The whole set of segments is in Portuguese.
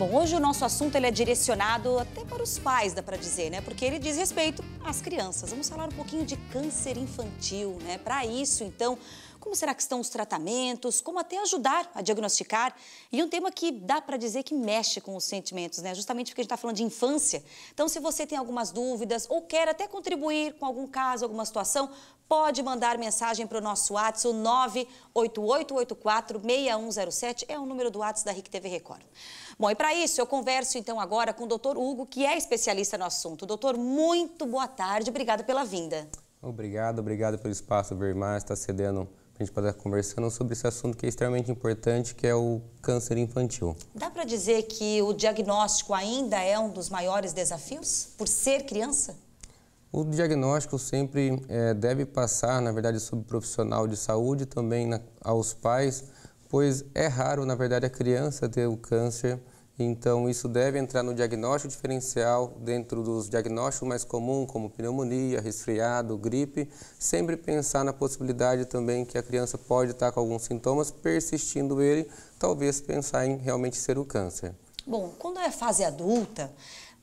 Bom, hoje o nosso assunto ele é direcionado até para os pais, dá para dizer, né? Porque ele diz respeito às crianças. Vamos falar um pouquinho de câncer infantil, né? Para isso, então, como será que estão os tratamentos? Como até ajudar a diagnosticar? E um tema que dá para dizer que mexe com os sentimentos, né? Justamente porque a gente está falando de infância. Então, se você tem algumas dúvidas ou quer até contribuir com algum caso, alguma situação, pode mandar mensagem para o nosso WhatsApp, o 988846107, é o número do WhatsApp da RIC TV Record. Bom, e para isso eu converso então agora com o Dr. Hugo, que é especialista no assunto. Doutor, muito boa tarde, obrigada pela vinda. Obrigado pelo espaço, Vermar, está cedendo para a gente poder estar conversando sobre esse assunto que é extremamente importante, que é o câncer infantil. Dá para dizer que o diagnóstico ainda é um dos maiores desafios, por ser criança? O diagnóstico sempre deve passar, na verdade, sobre o profissional de saúde, também aos pais, pois é raro, na verdade, a criança ter o câncer. Então, isso deve entrar no diagnóstico diferencial, dentro dos diagnósticos mais comuns, como pneumonia, resfriado, gripe, sempre pensar na possibilidade também que a criança pode estar com alguns sintomas, persistindo ele, talvez pensar em realmente ser o câncer. Bom, quando é fase adulta,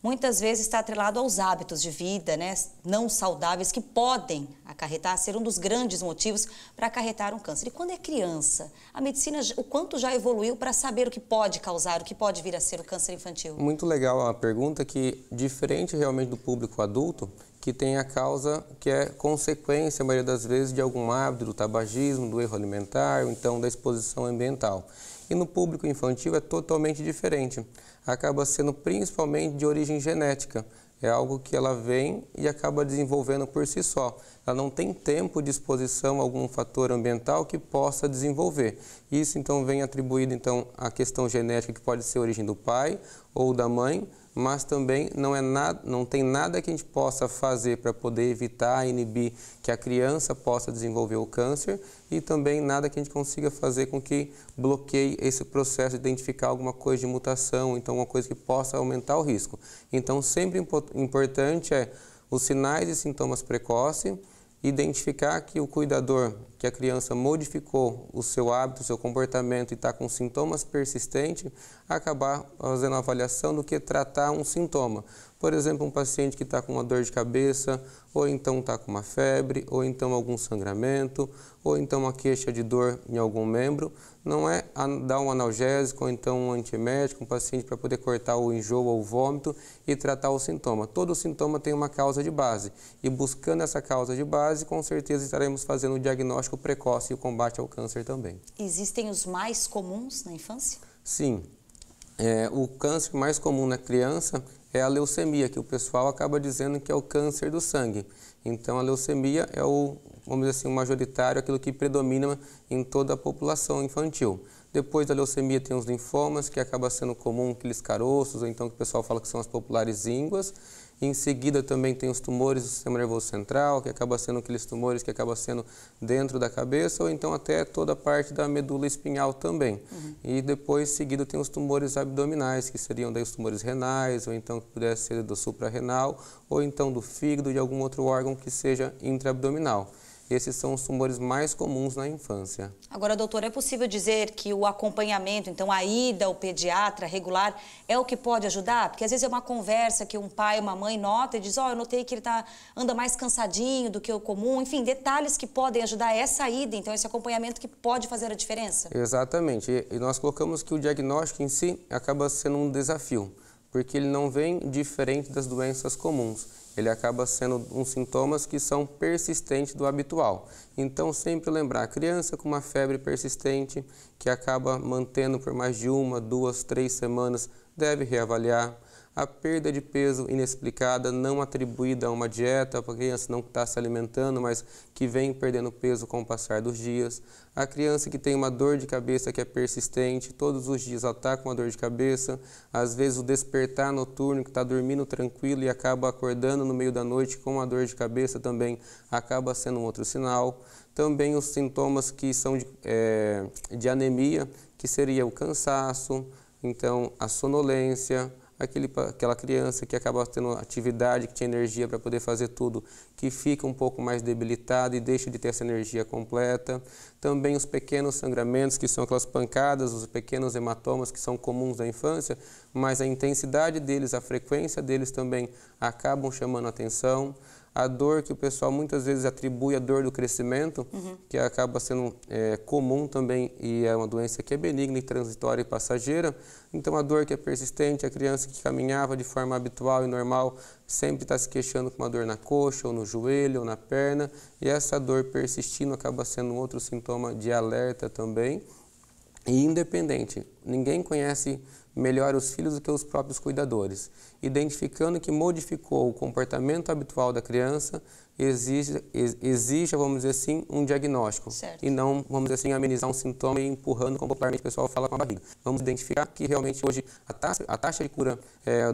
muitas vezes está atrelado aos hábitos de vida, né, não saudáveis, que podem acarretar, ser um dos grandes motivos para acarretar um câncer. E quando é criança, a medicina, o quanto já evoluiu para saber o que pode causar, o que pode vir a ser o câncer infantil? Muito legal a pergunta, que diferente realmente do público adulto, que tem a causa que é consequência, a maioria das vezes, de algum hábito, do tabagismo, do erro alimentar, ou então da exposição ambiental. E no público infantil é totalmente diferente. Acaba sendo principalmente de origem genética. É algo que ela vem e acaba desenvolvendo por si só. Ela não tem tempo de exposição a algum fator ambiental que possa desenvolver. Isso então vem atribuído então à questão genética, que pode ser a origem do pai ou da mãe, mas também não tem nada que a gente possa fazer para poder evitar, inibir que a criança possa desenvolver o câncer, e também nada que a gente consiga fazer com que bloqueie esse processo de identificar alguma coisa de mutação, então uma coisa que possa aumentar o risco. Então sempre importante é os sinais e sintomas precoces, identificar que o cuidador, que a criança modificou o seu hábito, o seu comportamento e está com sintomas persistentes, acabar fazendo a avaliação do que tratar um sintoma. Por exemplo, um paciente que está com uma dor de cabeça, ou então está com uma febre, ou então algum sangramento, ou então uma queixa de dor em algum membro, não é dar um analgésico ou então um antiemético, um paciente para poder cortar o enjoo ou o vômito e tratar o sintoma. Todo sintoma tem uma causa de base, e buscando essa causa de base, com certeza estaremos fazendo o diagnóstico precoce e o combate ao câncer também. Existem os mais comuns na infância? Sim. O câncer mais comum na criança é a leucemia, que o pessoal acaba dizendo que é o câncer do sangue. Então, a leucemia é vamos dizer assim, o majoritário, aquilo que predomina em toda a população infantil. Depois da leucemia tem os linfomas, que acaba sendo comum, aqueles caroços, ou então que o pessoal fala que são as populares ínguas. Em seguida também tem os tumores do sistema nervoso central, que acaba sendo aqueles tumores que acabam sendo dentro da cabeça, ou então até toda a parte da medula espinhal também. E depois, seguido, tem os tumores abdominais, que seriam daí os tumores renais, ou então que pudesse ser do suprarrenal, ou então do fígado, de algum outro órgão que seja intraabdominal. Esses são os tumores mais comuns na infância. Agora, doutor, é possível dizer que o acompanhamento, então a ida ao pediatra regular, é o que pode ajudar? Porque às vezes é uma conversa que um pai ou uma mãe nota e diz, eu notei que ele anda mais cansadinho do que o comum. Enfim, detalhes que podem ajudar essa ida, então esse acompanhamento que pode fazer a diferença. Exatamente. E nós colocamos que o diagnóstico em si acaba sendo um desafio, porque ele não vem diferente das doenças comuns. Ele acaba sendo uns sintomas que são persistentes do habitual. Então, sempre lembrar, a criança com uma febre persistente, que acaba mantendo por mais de 1, 2, 3 semanas, deve reavaliar. A perda de peso inexplicada, não atribuída a uma dieta, para a criança não está se alimentando, mas que vem perdendo peso com o passar dos dias. A criança que tem uma dor de cabeça que é persistente, todos os dias ela está com uma dor de cabeça. Às vezes o despertar noturno, que está dormindo tranquilo e acaba acordando no meio da noite com uma dor de cabeça também, acaba sendo um outro sinal. Também os sintomas que são de anemia, que seria o cansaço, então a sonolência, aquela criança que acaba tendo atividade, que tinha energia para poder fazer tudo, que fica um pouco mais debilitada e deixa de ter essa energia completa. Também os pequenos sangramentos, que são aquelas pancadas, os pequenos hematomas que são comuns da infância, mas a intensidade deles, a frequência deles também acabam chamando a atenção. A dor que o pessoal muitas vezes atribui à dor do crescimento, que acaba sendo comum também e é uma doença que é benigna e transitória e passageira. Então a dor que é persistente, a criança que caminhava de forma habitual e normal sempre está se queixando com uma dor na coxa ou no joelho ou na perna, e essa dor persistindo acaba sendo um outro sintoma de alerta também. E independente, ninguém conhece melhor os filhos do que os próprios cuidadores. Identificando que modificou o comportamento habitual da criança, exige, vamos dizer assim, um diagnóstico. Certo. E não, vamos dizer assim, amenizar um sintoma e empurrando, como popularmente o pessoal fala, com a barriga. Vamos identificar que realmente hoje a taxa de cura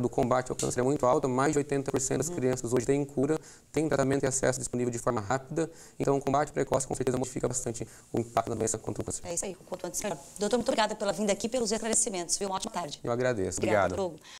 do combate ao câncer é muito alta, mais de 80% das crianças hoje têm cura, têm tratamento e acesso disponível de forma rápida, então o combate precoce com certeza modifica bastante o impacto da doença contra o câncer. É isso aí, quanto antes melhor. Doutor, muito obrigada pela vinda aqui, pelos esclarecimentos, viu? Uma ótima tarde. Eu agradeço. Obrigado.